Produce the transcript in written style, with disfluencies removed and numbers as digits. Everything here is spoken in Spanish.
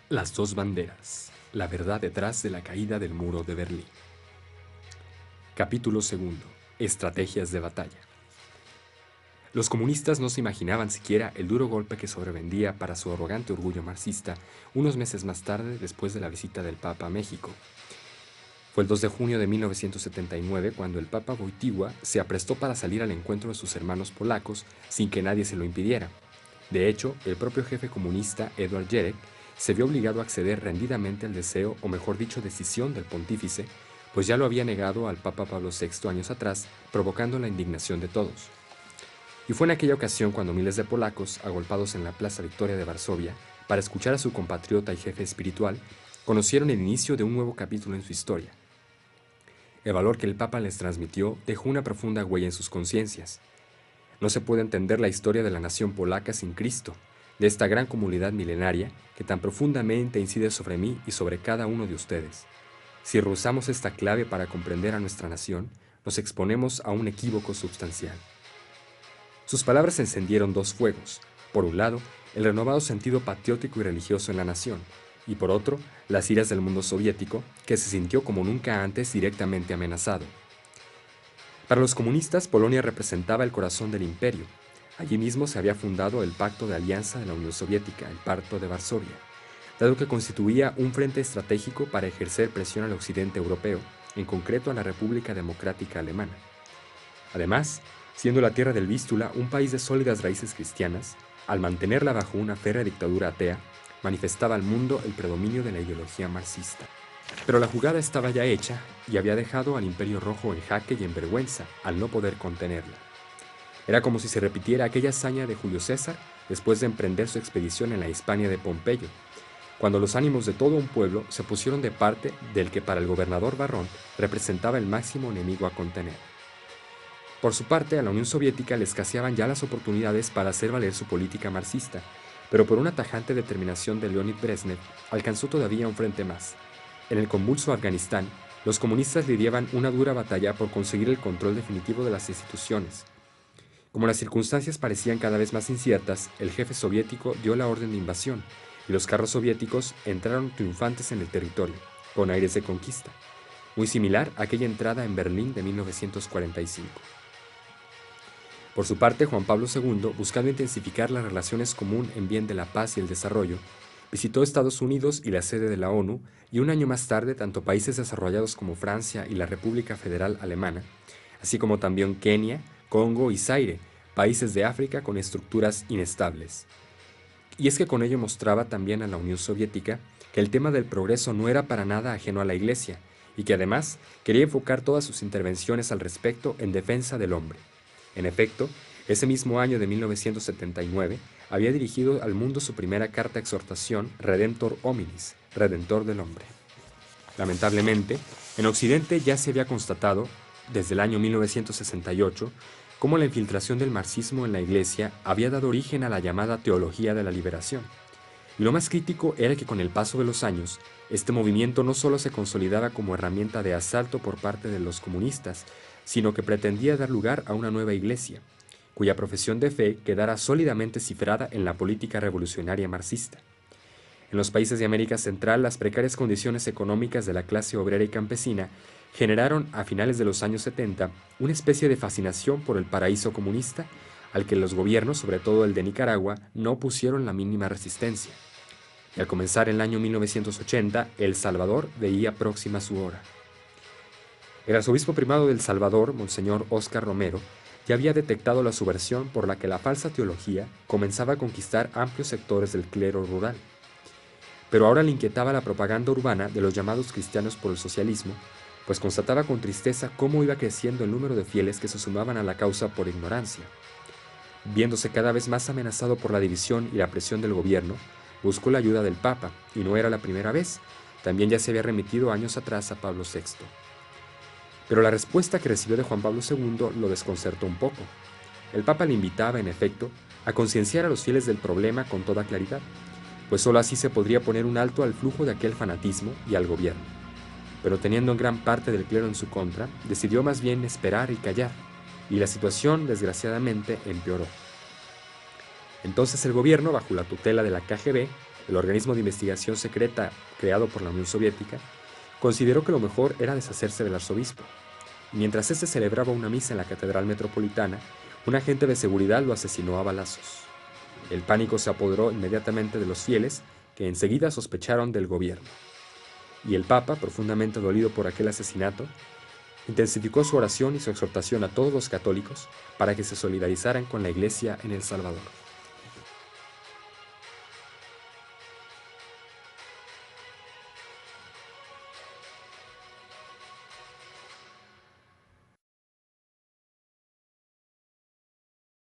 Las dos banderas. La verdad detrás de la caída del muro de Berlín. Capítulo segundo. Estrategias de batalla. Los comunistas no se imaginaban siquiera el duro golpe que sobrevendría para su arrogante orgullo marxista unos meses más tarde después de la visita del Papa a México. Fue el 2 de junio de 1979 cuando el Papa Wojtyła se aprestó para salir al encuentro de sus hermanos polacos sin que nadie se lo impidiera. De hecho, el propio jefe comunista, Eduard Gierek, se vio obligado a acceder rendidamente al deseo, o mejor dicho, decisión del pontífice, pues ya lo había negado al Papa Pablo VI años atrás, provocando la indignación de todos. Y fue en aquella ocasión cuando miles de polacos, agolpados en la Plaza Victoria de Varsovia, para escuchar a su compatriota y jefe espiritual, conocieron el inicio de un nuevo capítulo en su historia. El valor que el Papa les transmitió dejó una profunda huella en sus conciencias. No se puede entender la historia de la nación polaca sin Cristo, de esta gran comunidad milenaria que tan profundamente incide sobre mí y sobre cada uno de ustedes. Si rehusamos esta clave para comprender a nuestra nación, nos exponemos a un equívoco substancial. Sus palabras encendieron dos fuegos. Por un lado, el renovado sentido patriótico y religioso en la nación, y por otro, las iras del mundo soviético, que se sintió como nunca antes directamente amenazado. Para los comunistas, Polonia representaba el corazón del imperio. Allí mismo se había fundado el Pacto de Alianza de la Unión Soviética, el Pacto de Varsovia, dado que constituía un frente estratégico para ejercer presión al occidente europeo, en concreto a la República Democrática Alemana. Además, siendo la tierra del Vístula un país de sólidas raíces cristianas, al mantenerla bajo una férrea dictadura atea, manifestaba al mundo el predominio de la ideología marxista. Pero la jugada estaba ya hecha y había dejado al Imperio Rojo en jaque y en vergüenza al no poder contenerla. Era como si se repitiera aquella hazaña de Julio César después de emprender su expedición en la Hispania de Pompeyo, cuando los ánimos de todo un pueblo se pusieron de parte del que para el gobernador Barrón representaba el máximo enemigo a contener. Por su parte, a la Unión Soviética le escaseaban ya las oportunidades para hacer valer su política marxista, pero por una tajante determinación de Leonid Brezhnev alcanzó todavía un frente más. En el convulso Afganistán, los comunistas lidiaban una dura batalla por conseguir el control definitivo de las instituciones. Como las circunstancias parecían cada vez más inciertas, el jefe soviético dio la orden de invasión, y los carros soviéticos entraron triunfantes en el territorio, con aires de conquista, muy similar a aquella entrada en Berlín de 1945. Por su parte, Juan Pablo II, buscando intensificar las relaciones común en bien de la paz y el desarrollo, visitó Estados Unidos y la sede de la ONU, y un año más tarde tanto países desarrollados como Francia y la República Federal Alemana, así como también Kenia, Congo y Zaire, países de África con estructuras inestables. Y es que con ello mostraba también a la Unión Soviética que el tema del progreso no era para nada ajeno a la Iglesia, y que además quería enfocar todas sus intervenciones al respecto en defensa del hombre. En efecto, ese mismo año de 1979 había dirigido al mundo su primera carta de exhortación Redemptor Hominis, Redentor del Hombre. Lamentablemente, en Occidente ya se había constatado, desde el año 1968, cómo la infiltración del marxismo en la Iglesia había dado origen a la llamada Teología de la Liberación. Y lo más crítico era que con el paso de los años, este movimiento no solo se consolidaba como herramienta de asalto por parte de los comunistas, sino que pretendía dar lugar a una nueva iglesia, cuya profesión de fe quedara sólidamente cifrada en la política revolucionaria marxista. En los países de América Central, las precarias condiciones económicas de la clase obrera y campesina generaron, a finales de los años 70, una especie de fascinación por el paraíso comunista, al que los gobiernos, sobre todo el de Nicaragua, no opusieron la mínima resistencia. Y al comenzar el año 1980, El Salvador veía próxima su hora. El arzobispo primado del Salvador, Monseñor Óscar Romero, ya había detectado la subversión por la que la falsa teología comenzaba a conquistar amplios sectores del clero rural. Pero ahora le inquietaba la propaganda urbana de los llamados cristianos por el socialismo, pues constataba con tristeza cómo iba creciendo el número de fieles que se sumaban a la causa por ignorancia. Viéndose cada vez más amenazado por la división y la presión del gobierno, buscó la ayuda del Papa, y no era la primera vez, también ya se había remitido años atrás a Pablo VI. Pero la respuesta que recibió de Juan Pablo II lo desconcertó un poco. El Papa le invitaba, en efecto, a concienciar a los fieles del problema con toda claridad, pues sólo así se podría poner un alto al flujo de aquel fanatismo y al gobierno. Pero teniendo en gran parte del clero en su contra, decidió más bien esperar y callar, y la situación, desgraciadamente, empeoró. Entonces el gobierno, bajo la tutela de la KGB, el organismo de investigación secreta creado por la Unión Soviética, consideró que lo mejor era deshacerse del arzobispo. Mientras éste celebraba una misa en la Catedral Metropolitana, un agente de seguridad lo asesinó a balazos. El pánico se apoderó inmediatamente de los fieles, que enseguida sospecharon del gobierno. Y el Papa, profundamente dolido por aquel asesinato, intensificó su oración y su exhortación a todos los católicos para que se solidarizaran con la Iglesia en El Salvador.